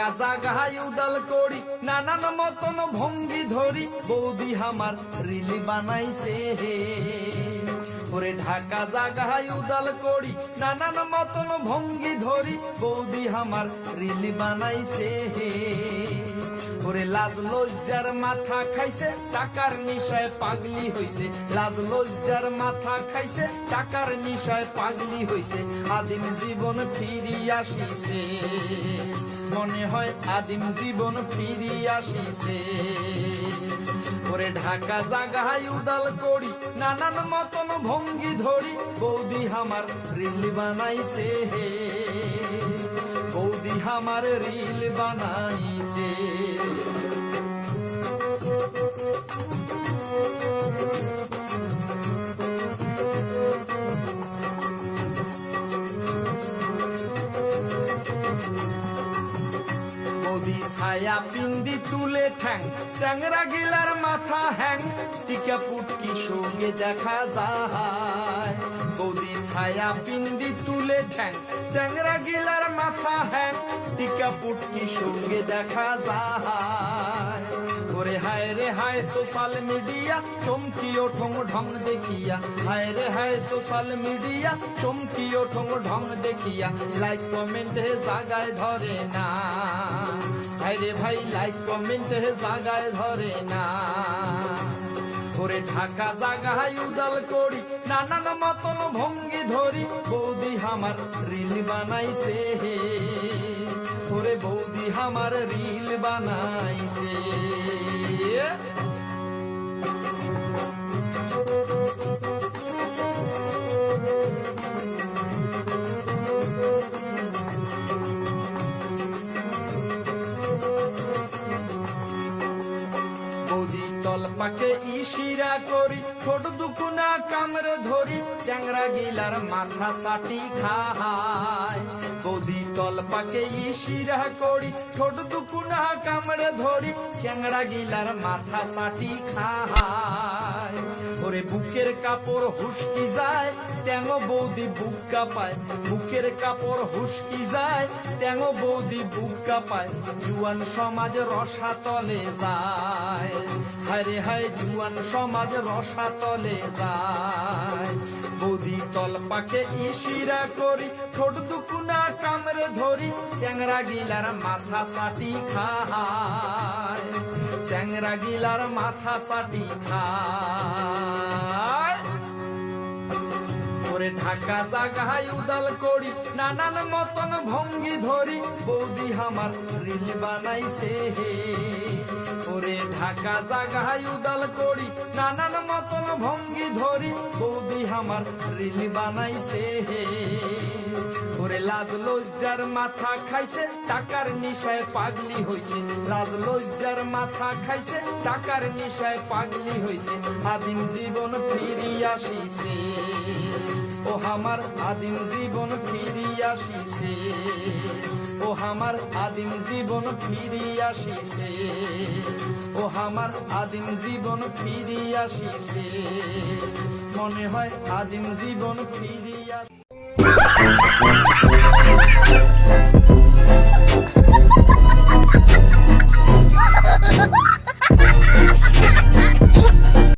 ঢাকা জাগায় উদাল করি নানান মতন ভঙ্গি ধরি বৌদি আমার রিল বানাইছে হে ওরে ঢাকা জাগায় উদাল করি নানান মতন ভঙ্গি ধরি বৌদি আমার রিল বানাইছে হে ওরে লাজ লজ্জার মাথা খাইছে টাকার নিশায় পাগলি হইছে লাজ লজ্জার মাথা খাইছে টাকার নিশায় পাগলি হইছে আদিম জীবন ফিরি আসিছে মনে হয় আদিম জীবন ফিরি আসিছে ওরে ঢাকা জাগায় উদাল করি নানান মতন ভঙ্গি ধরি বৌদি আমার রিল বানাইছে হে বৌদি আমার রিল বানাইছে ছায়া পিন্দি তুলে ঠ্যাং চ্যাংরা গিলার মাথা হ্যাং টিকা পুটকি সঙ্গে দেখা যায় বৌদি ছায়া পিন্দি তুলে ঠ্যাং চ্যাংরা গিলার মাথা হ্যাং টিকা পুটকি সঙ্গে দেখা যায় ওরে হায় রে হায় সোশ্যাল মিডিয়া চমকিও ঠং ঢং দেখিয়া হায় রে হায় সোশ্যাল মিডিয়া চমকিও ঠং ঢং দেখিয়া লাইক কমেন্টে জাগায় ধরে না হায় রে ভাই লাইক কমেন্টে জাগায় ধরে না ওরে ঢাকা জাগায় উদাল করি নানান মতন ভঙ্গি ধরি বৌদি আমার রিল বানাইছে হে ওরে বৌদি আমার রিল বানাইছে তলপাকে ইশিরা করি ছোট দুকুনা কামড়ে ধরি চ্যাংরা গিলার মাথা চাটি খায় বৌদি তলপাকে ইশিরা করি ছোট দুকুনা কামড়ে ধরি চ্যাংরা গিলার মাথা চাটি খায় ওরে বুকের কাপড় হুসকি যায় ট্যাঙ বৌদি বুক কাঁপায় বুকের কাপড় হুসকি যায় ট্যাঙ বৌদি বুক কাঁপায় জুয়ান সমাজ রসাতলে যায় হায় হায় জুয়ান সমাজ রসাতলে যায় বৌদি তলপাকে ইশিরা করি ছোট দুকুনা কামড়ে ধরি চ্যাংরা গিলার মাথা চাটি খায় চ্যাংরা গিলার মাথা চাটি খায় ওরে ঢাকা জাগায় উদাল করি নানান মতন ভঙ্গি ধরি বৌদি আমার রিল বানাইছে হে ওরে ঢাকা জাগায় উদাল করি নানান মতন ভঙ্গি ধরি বৌদি আমার রিল বানাইছে হে ওরে লাজ লজ্জার মাথা খাইছে টাকার নিশায় পাগলি হইছে লাজ লজ্জার মাথা খাইছে টাকার নিশায় পাগলি হইছে আদিম জীবন ফিরি আসিছে ও আমার আদিম জীবন ফিরি আসিছে ও আমার আদিম জীবন ফিরি আসিছে ও আমার আদিম জীবন ফিরি আসিছে মনে হয় আদিম জীবন ফিরি আসিছে